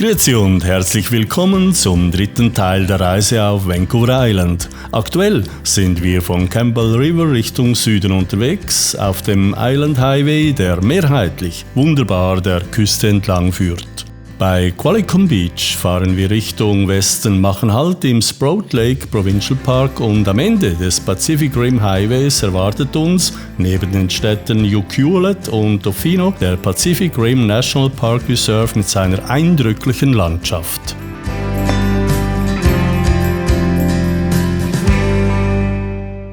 Grüezi und herzlich willkommen zum dritten Teil der Reise auf Vancouver Island. Aktuell sind wir von Campbell River Richtung Süden unterwegs, auf dem Island Highway, der mehrheitlich wunderbar der Küste entlang führt. Bei Qualicum Beach fahren wir Richtung Westen, machen Halt im Sprout Lake Provincial Park und am Ende des Pacific Rim Highways erwartet uns, neben den Städten Ucluelet und Tofino, der Pacific Rim National Park Reserve mit seiner eindrücklichen Landschaft.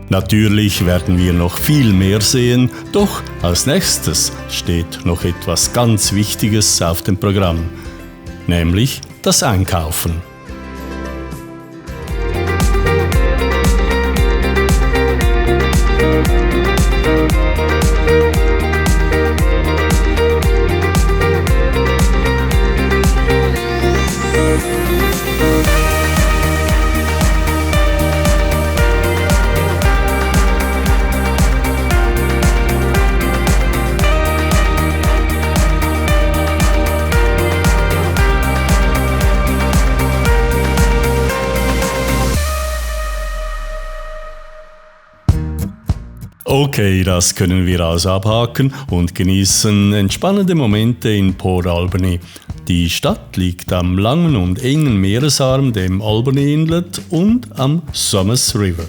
Natürlich werden wir noch viel mehr sehen, doch als nächstes steht noch etwas ganz Wichtiges auf dem Programm, nämlich das Einkaufen. Okay, das können wir also abhaken und genießen entspannende Momente in Port Alberni. Die Stadt liegt am langen und engen Meeresarm, dem Albany Inlet, und am Somers River.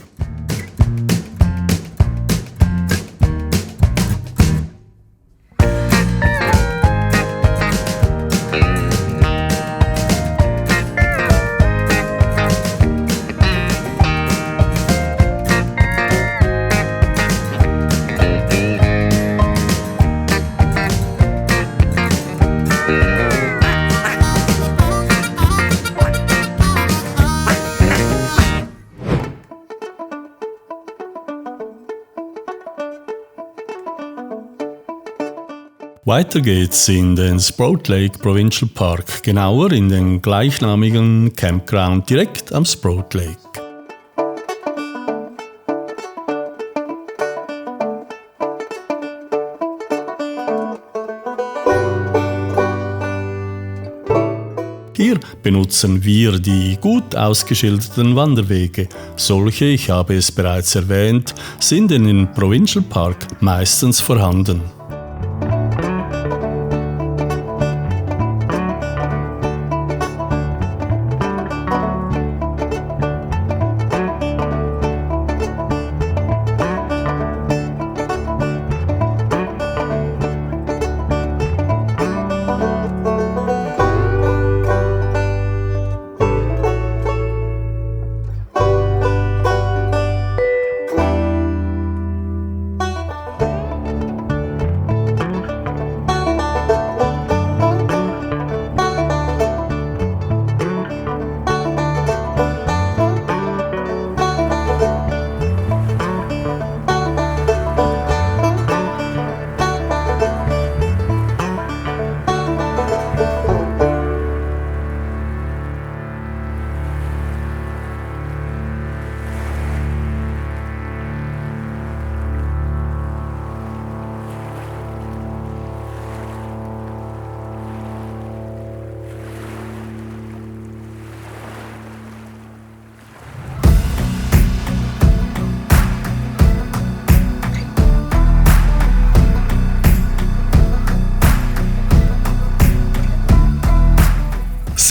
Weiter geht's in den Sprout Lake Provincial Park, genauer in den gleichnamigen Campground direkt am Sprout Lake. Hier benutzen wir die gut ausgeschilderten Wanderwege. Solche, ich habe es bereits erwähnt, sind in den Provincial Park meistens vorhanden.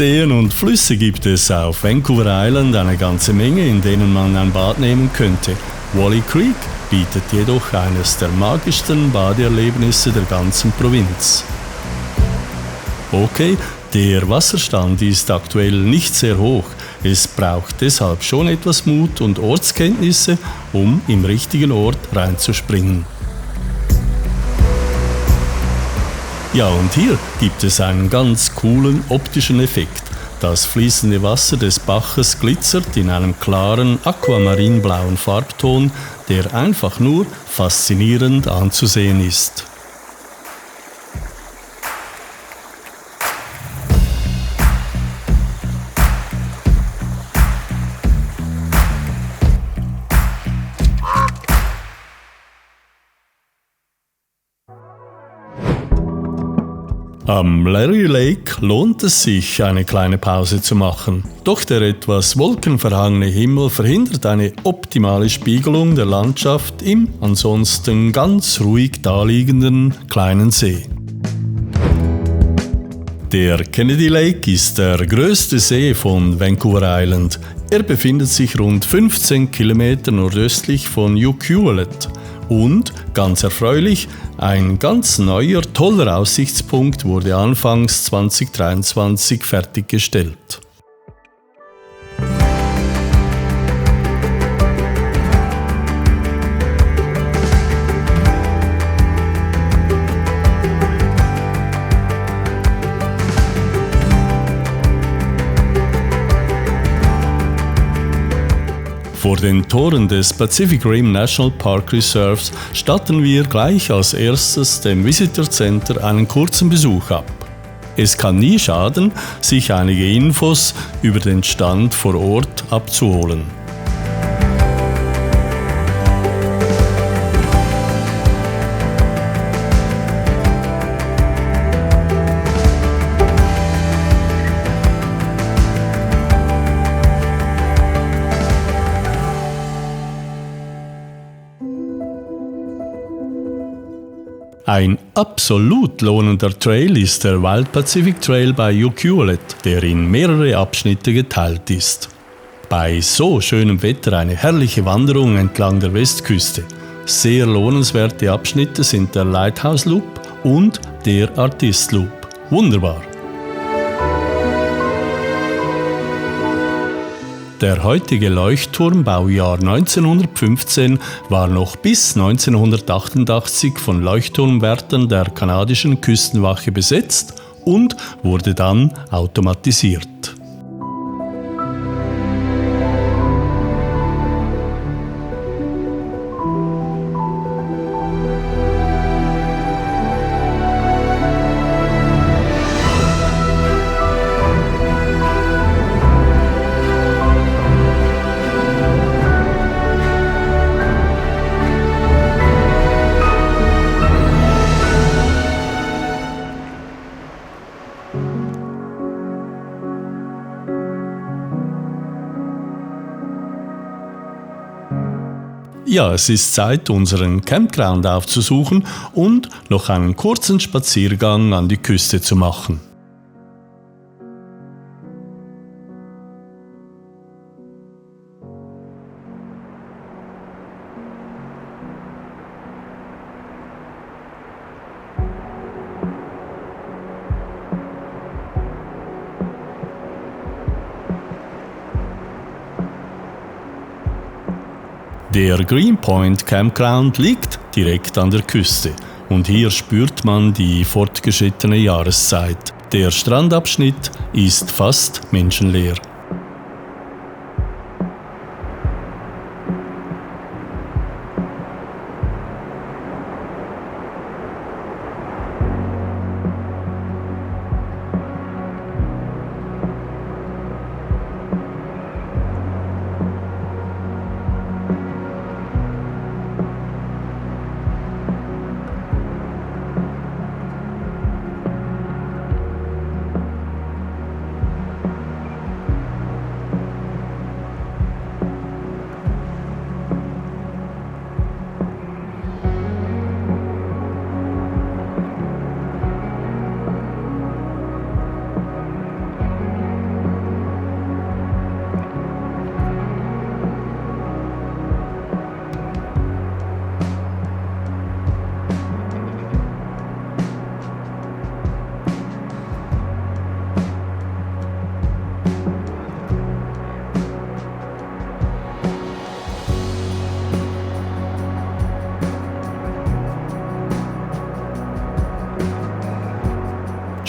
Seen und Flüsse gibt es auf Vancouver Island eine ganze Menge, in denen man ein Bad nehmen könnte. Wally Creek bietet jedoch eines der magischsten Badeerlebnisse der ganzen Provinz. Okay, der Wasserstand ist aktuell nicht sehr hoch. Es braucht deshalb schon etwas Mut und Ortskenntnisse, um im richtigen Ort reinzuspringen. Ja, und hier gibt es einen ganz coolen optischen Effekt. Das fließende Wasser des Baches glitzert in einem klaren aquamarinblauen Farbton, der einfach nur faszinierend anzusehen ist. Am Larry Lake lohnt es sich, eine kleine Pause zu machen. Doch der etwas wolkenverhangene Himmel verhindert eine optimale Spiegelung der Landschaft im ansonsten ganz ruhig daliegenden kleinen See. Der Kennedy Lake ist der größte See von Vancouver Island. Er befindet sich rund 15 Kilometer nordöstlich von Ucluelet. Und, ganz erfreulich, ein ganz neuer, toller Aussichtspunkt wurde anfangs 2023 fertiggestellt. Vor den Toren des Pacific Rim National Park Reserves statten wir gleich als erstes dem Visitor Center einen kurzen Besuch ab. Es kann nie schaden, sich einige Infos über den Stand vor Ort abzuholen. Ein absolut lohnender Trail ist der Wild Pacific Trail bei Ucluelet, der in mehrere Abschnitte geteilt ist. Bei so schönem Wetter eine herrliche Wanderung entlang der Westküste. Sehr lohnenswerte Abschnitte sind der Lighthouse Loop und der Artist Loop. Wunderbar! Der heutige Leuchtturm, Baujahr 1915, war noch bis 1988 von Leuchtturmwärtern der kanadischen Küstenwache besetzt und wurde dann automatisiert. Ja, es ist Zeit, unseren Campground aufzusuchen und noch einen kurzen Spaziergang an die Küste zu machen. Der Greenpoint Campground liegt direkt an der Küste und hier spürt man die fortgeschrittene Jahreszeit. Der Strandabschnitt ist fast menschenleer.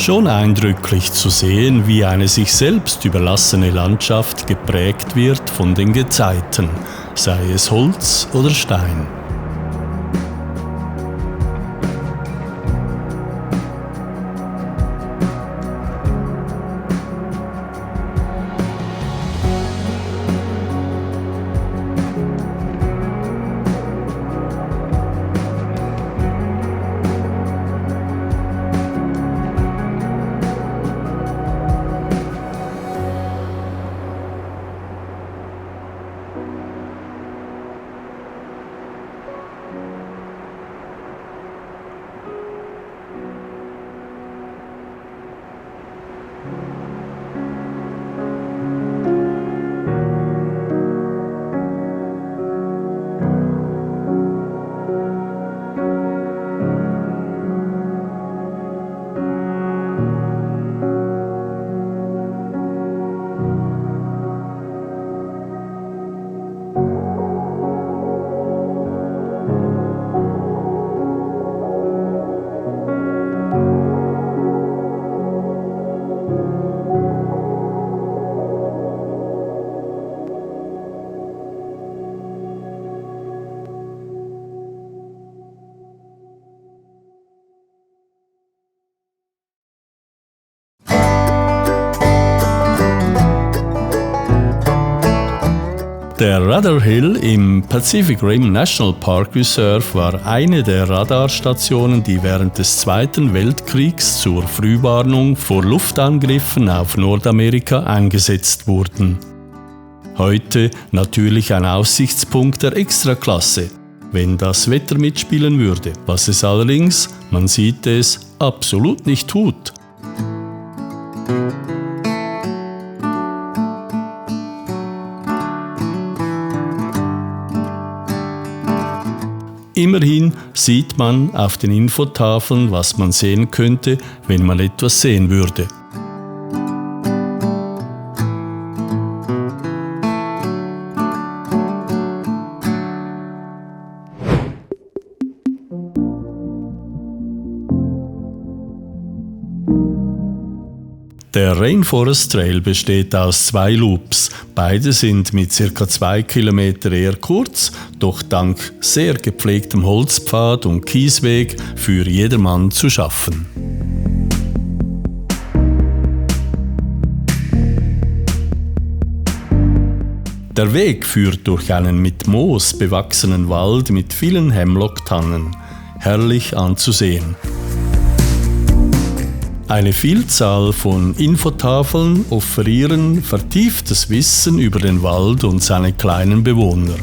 Schon eindrücklich zu sehen, wie eine sich selbst überlassene Landschaft geprägt wird von den Gezeiten, sei es Holz oder Stein. Der Rudder Hill im Pacific Rim National Park Reserve war eine der Radarstationen, die während des Zweiten Weltkriegs zur Frühwarnung vor Luftangriffen auf Nordamerika eingesetzt wurden. Heute natürlich ein Aussichtspunkt der Extraklasse, wenn das Wetter mitspielen würde, was es allerdings, man sieht es, absolut nicht tut. Immerhin sieht man auf den Infotafeln, was man sehen könnte, wenn man etwas sehen würde. Der Rainforest Trail besteht aus 2 Loops. Beide sind mit ca. 2 Kilometer eher kurz, doch dank sehr gepflegtem Holzpfad und Kiesweg für jedermann zu schaffen. Der Weg führt durch einen mit Moos bewachsenen Wald mit vielen Hemlock-Tannen. Herrlich anzusehen. Eine Vielzahl von Infotafeln offerieren vertieftes Wissen über den Wald und seine kleinen Bewohner.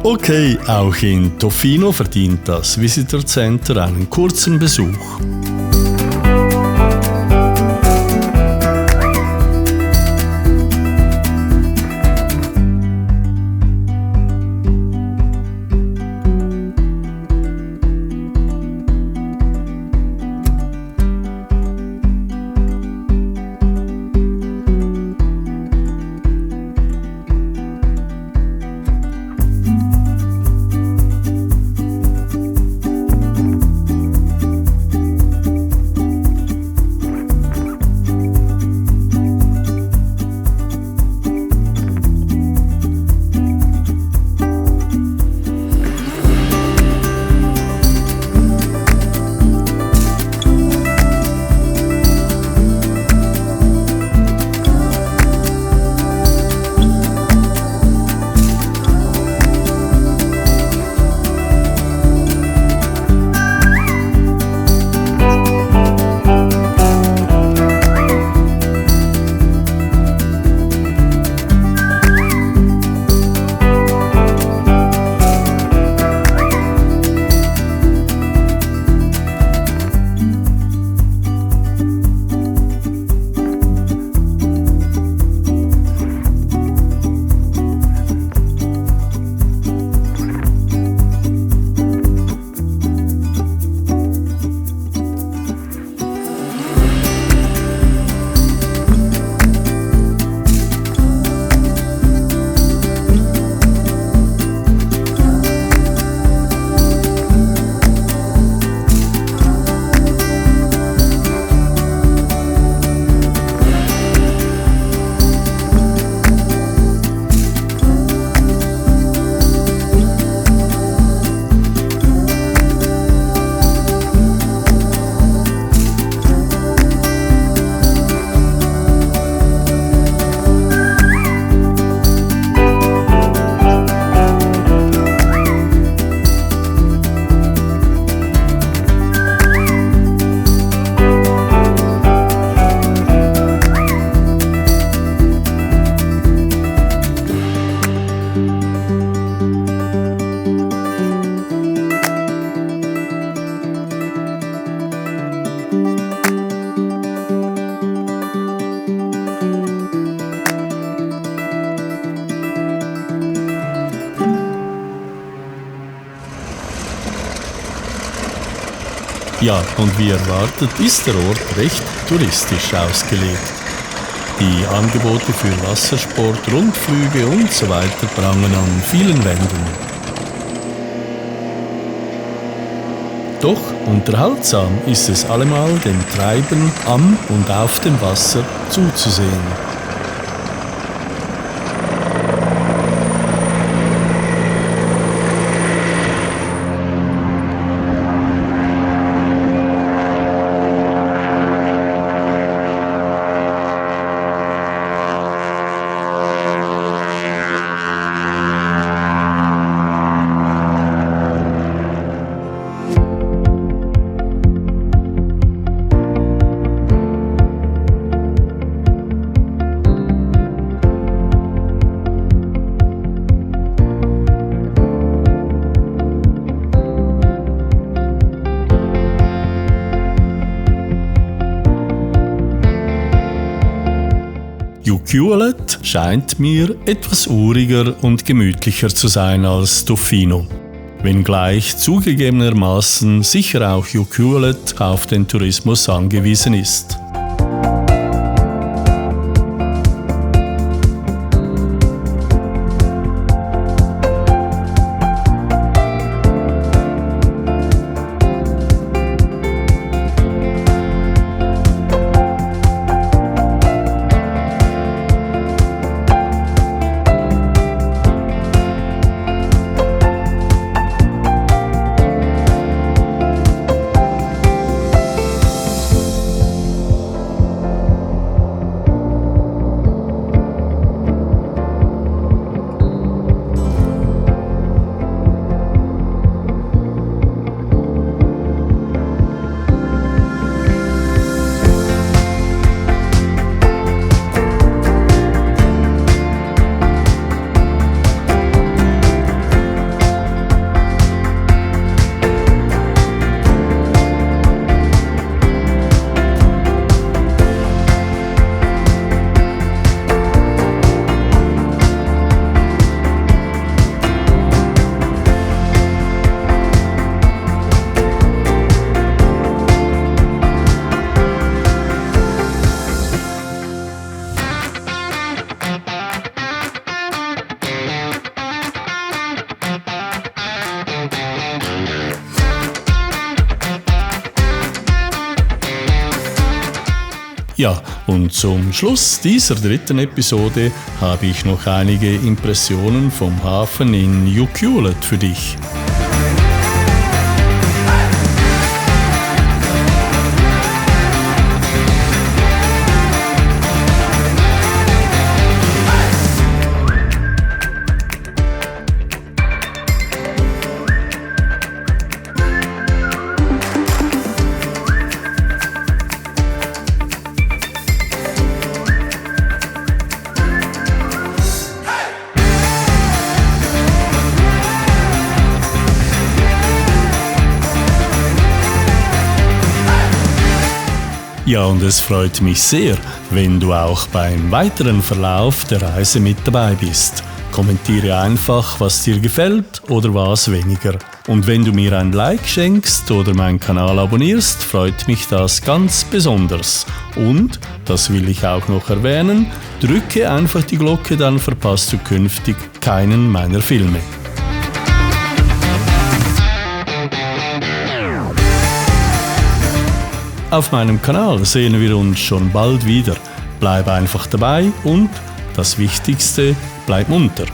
Okay, auch in Tofino verdient das Visitor Center einen kurzen Besuch. Ja, und wie erwartet ist der Ort recht touristisch ausgelegt. Die Angebote für Wassersport, Rundflüge und so weiter prangen an vielen Wänden. Doch unterhaltsam ist es allemal, dem Treiben am und auf dem Wasser zuzusehen. Ucluelet scheint mir etwas uriger und gemütlicher zu sein als Tofino, wenngleich zugegebenermaßen sicher auch Ucluelet auf den Tourismus angewiesen ist. Ja, und zum Schluss dieser dritten Episode habe ich noch einige Impressionen vom Hafen in Ucluelet für dich. Ja, und es freut mich sehr, wenn du auch beim weiteren Verlauf der Reise mit dabei bist. Kommentiere einfach, was dir gefällt oder was weniger. Und wenn du mir ein Like schenkst oder meinen Kanal abonnierst, freut mich das ganz besonders. Und, das will ich auch noch erwähnen, drücke einfach die Glocke, dann verpasst du künftig keinen meiner Filme. Auf meinem Kanal sehen wir uns schon bald wieder. Bleib einfach dabei und, das Wichtigste, bleib munter.